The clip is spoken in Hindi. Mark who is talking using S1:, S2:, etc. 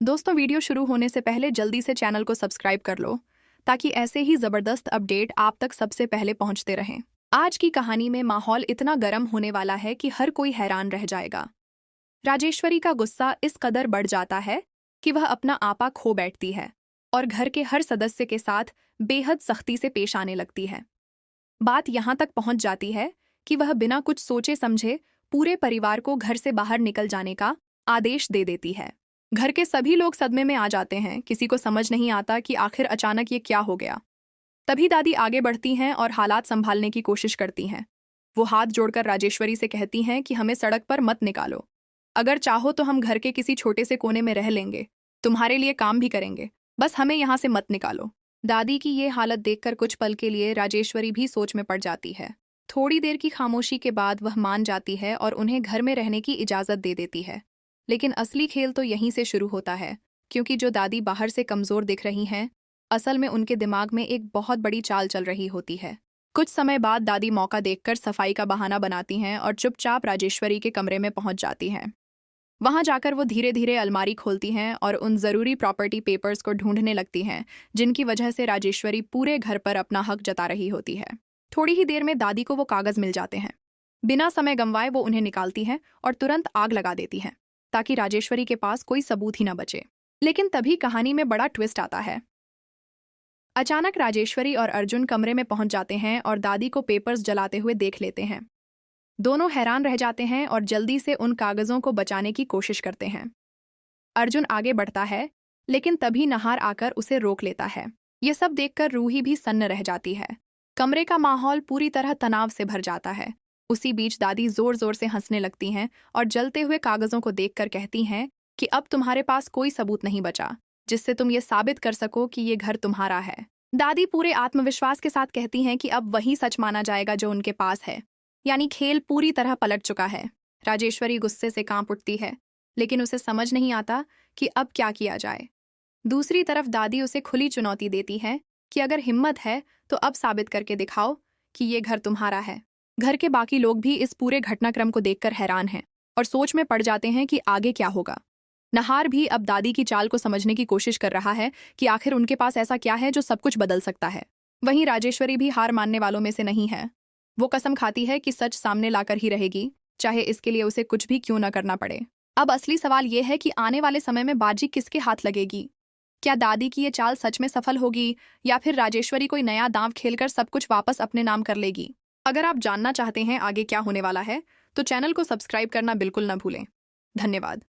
S1: दोस्तों, वीडियो शुरू होने से पहले जल्दी से चैनल को सब्सक्राइब कर लो ताकि ऐसे ही जबरदस्त अपडेट आप तक सबसे पहले पहुंचते रहें। आज की कहानी में माहौल इतना गर्म होने वाला है कि हर कोई हैरान रह जाएगा। राजेश्वरी का गुस्सा इस कदर बढ़ जाता है कि वह अपना आपा खो बैठती है और घर के हर सदस्य के साथ बेहद सख्ती से पेश आने लगती है। बात यहाँ तक पहुंच जाती है कि वह बिना कुछ सोचे समझे पूरे परिवार को घर से बाहर निकल जाने का आदेश दे देती है। घर के सभी लोग सदमे में आ जाते हैं, किसी को समझ नहीं आता कि आखिर अचानक ये क्या हो गया। तभी दादी आगे बढ़ती हैं और हालात संभालने की कोशिश करती हैं। वो हाथ जोड़कर राजेश्वरी से कहती हैं कि हमें सड़क पर मत निकालो। अगर चाहो तो हम घर के किसी छोटे से कोने में रह लेंगे, तुम्हारे लिए काम भी करेंगे, बस हमें यहाँ से मत निकालो। दादी की ये हालत देखकर कुछ पल के लिए राजेश्वरी भी सोच में पड़ जाती है। थोड़ी देर की खामोशी के बाद वह मान जाती है और उन्हें घर में रहने की इजाज़त दे देती है। लेकिन असली खेल तो यहीं से शुरू होता है, क्योंकि जो दादी बाहर से कमज़ोर दिख रही हैं, असल में उनके दिमाग में एक बहुत बड़ी चाल चल रही होती है। कुछ समय बाद दादी मौका देखकर सफाई का बहाना बनाती हैं और चुपचाप राजेश्वरी के कमरे में पहुंच जाती हैं। वहां जाकर वो धीरे धीरे अलमारी खोलती हैं और उन ज़रूरी प्रॉपर्टी पेपर्स को ढूंढने लगती हैं, जिनकी वजह से राजेश्वरी पूरे घर पर अपना हक जता रही होती है। थोड़ी ही देर में दादी को वो कागज़ मिल जाते हैं। बिना समय गंवाए वो उन्हें निकालती हैं और तुरंत आग लगा देती हैं, ताकि राजेश्वरी के पास कोई सबूत ही न बचे। लेकिन तभी कहानी में बड़ा ट्विस्ट आता है। अचानक राजेश्वरी और अर्जुन कमरे में पहुंच जाते हैं और दादी को पेपर्स जलाते हुए देख लेते हैं। दोनों हैरान रह जाते हैं और जल्दी से उन कागजों को बचाने की कोशिश करते हैं। अर्जुन आगे बढ़ता है, लेकिन तभी नहार आकर उसे रोक लेता है। ये सब देखकर रूही भी सन्न रह जाती है। कमरे का माहौल पूरी तरह तनाव से भर जाता है। उसी बीच दादी जोर जोर से हंसने लगती हैं और जलते हुए कागजों को देखकर कहती हैं कि अब तुम्हारे पास कोई सबूत नहीं बचा जिससे तुम ये साबित कर सको कि ये घर तुम्हारा है। दादी पूरे आत्मविश्वास के साथ कहती हैं कि अब वही सच माना जाएगा जो उनके पास है, यानी खेल पूरी तरह पलट चुका है। राजेश्वरी गुस्से से कांप उठती है, लेकिन उसे समझ नहीं आता कि अब क्या किया जाए। दूसरी तरफ दादी उसे खुली चुनौती देती है कि अगर हिम्मत है तो अब साबित करके दिखाओ कि ये घर तुम्हारा है। घर के बाकी लोग भी इस पूरे घटनाक्रम को देखकर हैरान हैं और सोच में पड़ जाते हैं कि आगे क्या होगा। नहार भी अब दादी की चाल को समझने की कोशिश कर रहा है कि आखिर उनके पास ऐसा क्या है जो सब कुछ बदल सकता है। वहीं राजेश्वरी भी हार मानने वालों में से नहीं है। वो कसम खाती है कि सच सामने लाकर ही रहेगी, चाहे इसके लिए उसे कुछ भी क्यों न करना पड़े। अब असली सवाल ये है कि आने वाले समय में बाजी किसके हाथ लगेगी। क्या दादी की ये चाल सच में सफल होगी या फिर राजेश्वरी कोई नया दांव खेलकर सब कुछ वापस अपने नाम कर लेगी। अगर आप जानना चाहते हैं आगे क्या होने वाला है तो चैनल को सब्सक्राइब करना बिल्कुल न भूलें। धन्यवाद।